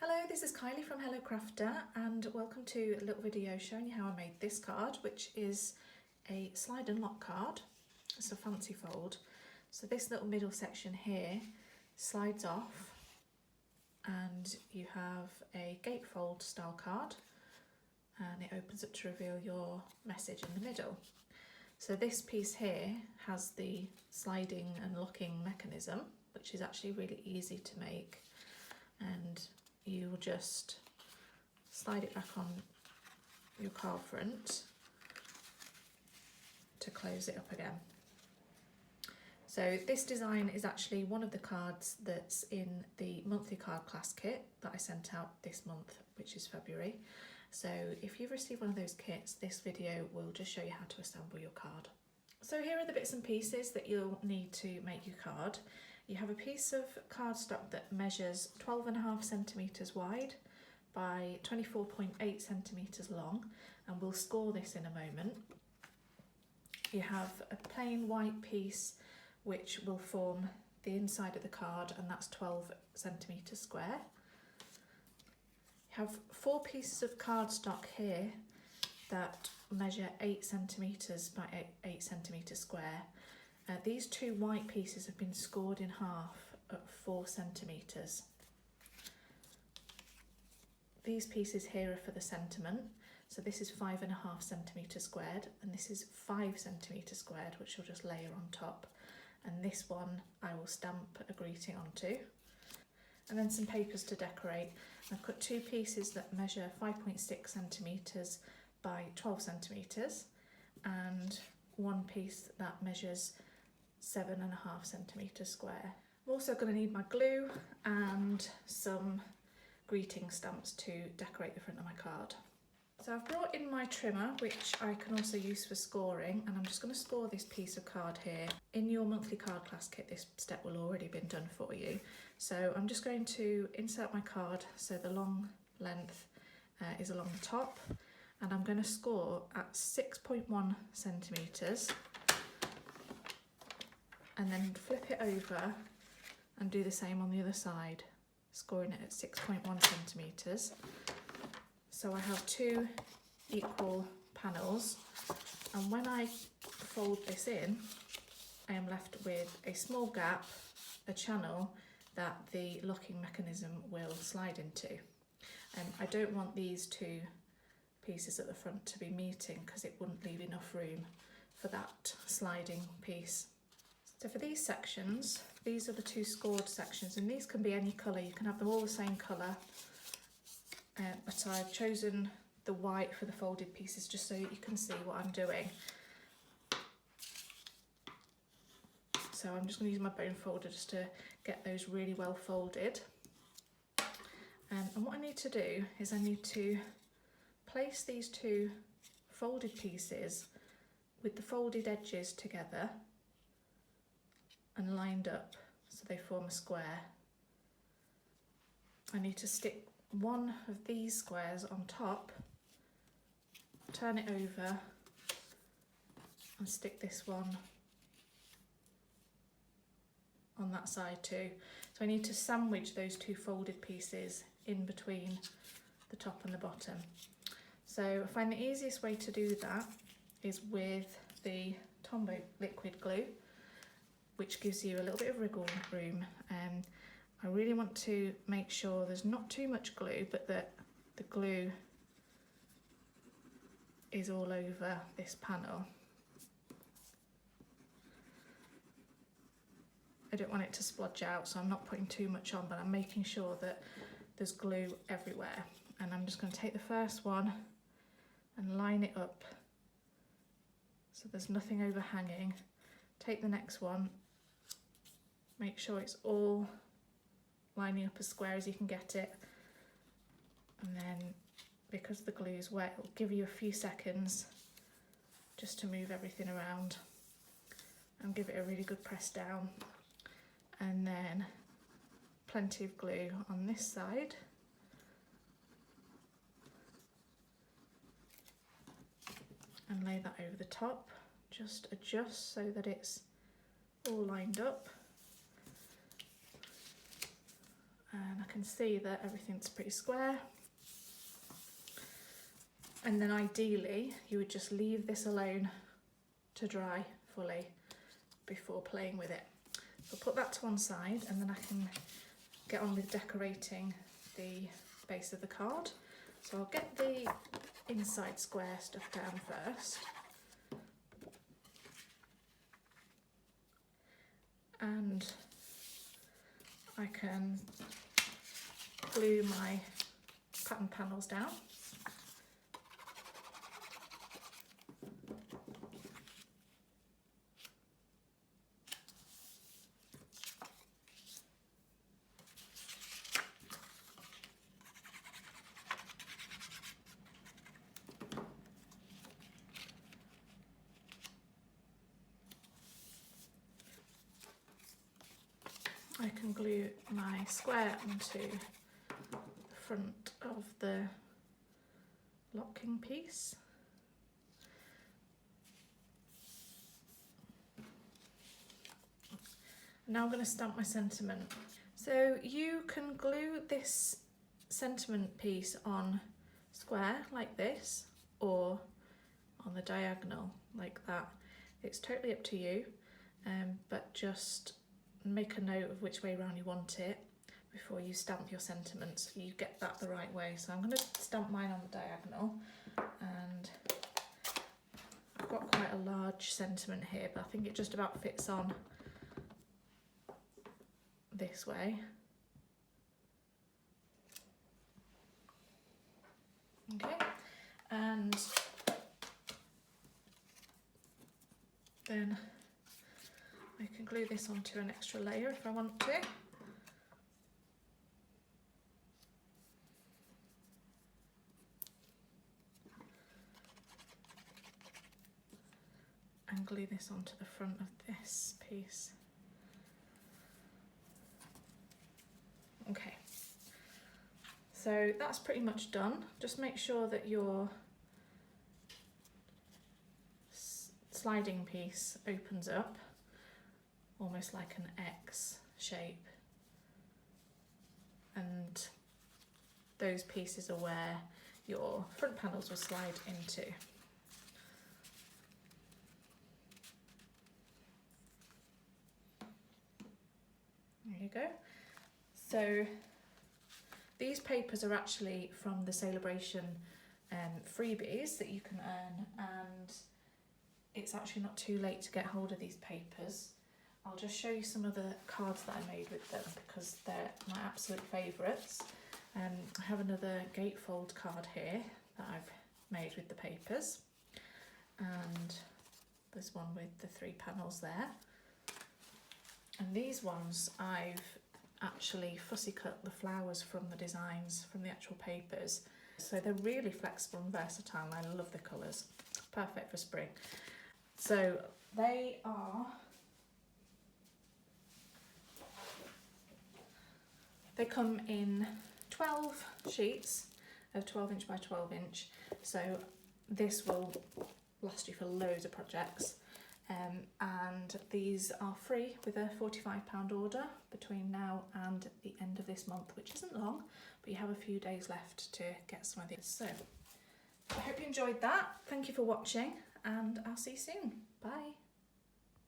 Hello, this is Kylie from Hello Crafter and welcome to a little video showing you how I made this card, which is a slide and lock card. It's a fancy fold. So this little middle section here slides off and you have a gatefold style card and it opens up to reveal your message in the middle. So this piece here has the sliding and locking mechanism, which is actually really easy to make, and you will just slide it back on your card front to close it up again. So this design is actually one of the cards that's in the monthly card class kit that I sent out this month, which is February. So if you've received one of those kits, this video will just show you how to assemble your card. So here are the bits and pieces that you'll need to make your card. You have a piece of cardstock that measures 12.5 centimetres wide by 24.8 centimetres long, and we'll score this in a moment. You have a plain white piece which will form the inside of the card, and that's 12 centimetres square. You have 4 pieces of cardstock here that measure 8 centimetres by 8 centimetres square. These 2 white pieces have been scored in half at 4 centimetres. These pieces here are for the sentiment. So this is 5.5 centimetres squared, and this is 5 centimetres squared, which I'll just layer on top. And this one I will stamp a greeting onto. And then some papers to decorate. I've cut 2 pieces that measure 5.6 centimetres by 12 centimetres, and 1 piece that measures 7.5 centimetres square. I'm also going to need my glue and some greeting stamps to decorate the front of my card. So I've brought in my trimmer, which I can also use for scoring, and I'm just going to score this piece of card here. In your monthly card class kit, this step will already been done for you. So I'm just going to insert my card so the long length is along the top, and I'm going to score at 6.1 centimetres and then flip it over and do the same on the other side, scoring it at 6.1 centimetres. So I have 2 equal panels, and when I fold this in, I am left with a small gap, a channel that the locking mechanism will slide into. And I don't want these 2 pieces at the front to be meeting because it wouldn't leave enough room for that sliding piece. So for these sections, these are the 2 scored sections, and these can be any colour. You can have them all the same colour, but I've chosen the white for the folded pieces just so that you can see what I'm doing. So I'm just going to use my bone folder just to get those really well folded. And what I need to do is I need to place these 2 folded pieces with the folded edges together and lined up so they form a square. I need to stick one of these squares on top, turn it over and stick this one on that side too. So I need to sandwich those 2 folded pieces in between the top and the bottom. So I find the easiest way to do that is with the Tombow liquid glue, which gives you a little bit of wriggle room. I really want to make sure there's not too much glue, but that the glue is all over this panel. I don't want it to splodge out, so I'm not putting too much on, but I'm making sure that there's glue everywhere. And I'm just going to take the first one and line it up so there's nothing overhanging. Take the next one, make sure it's all lining up as square as you can get it, and then because the glue is wet, it'll give you a few seconds just to move everything around and give it a really good press down, and then plenty of glue on this side. And lay that over the top. Just adjust so that it's all lined up. And I can see that everything's pretty square. And then ideally you would just leave this alone to dry fully before playing with it. So I'll put that to one side and then I can get on with decorating the base of the card. So I'll get the inside square stuff down first. And I can glue my pattern panels down. I can glue my square onto the front of the locking piece. Now I'm going to stamp my sentiment. So you can glue this sentiment piece on square like this or on the diagonal like that. It's totally up to you, but just make a note of which way around you want it before you stamp your sentiments so you get that the right way. So I'm going to stamp mine on the diagonal, and I've got quite a large sentiment here, but I think it just about fits on this way. Okay, and then I can glue this onto an extra layer if I want to. And glue this onto the front of this piece. Okay, so that's pretty much done. Just make sure that your sliding piece opens up almost like an X shape, and those pieces are where your front panels will slide into. There you go. So these papers are actually from the Sale-a-Bration freebies that you can earn, and it's actually not too late to get hold of these papers. I'll just show you some of the cards that I made with them because they're my absolute favourites. I have another gatefold card here that I've made with the papers, and there's one with the 3 panels there. And these ones I've actually fussy cut the flowers from the designs from the actual papers. So they're really flexible and versatile, and I love the colours. Perfect for spring. So they come in 12 sheets of 12 inch by 12 inch. So this will last you for loads of projects. And these are free with a £45 order between now and the end of this month, which isn't long, but you have a few days left to get some of these. So I hope you enjoyed that. Thank you for watching, and I'll see you soon. Bye.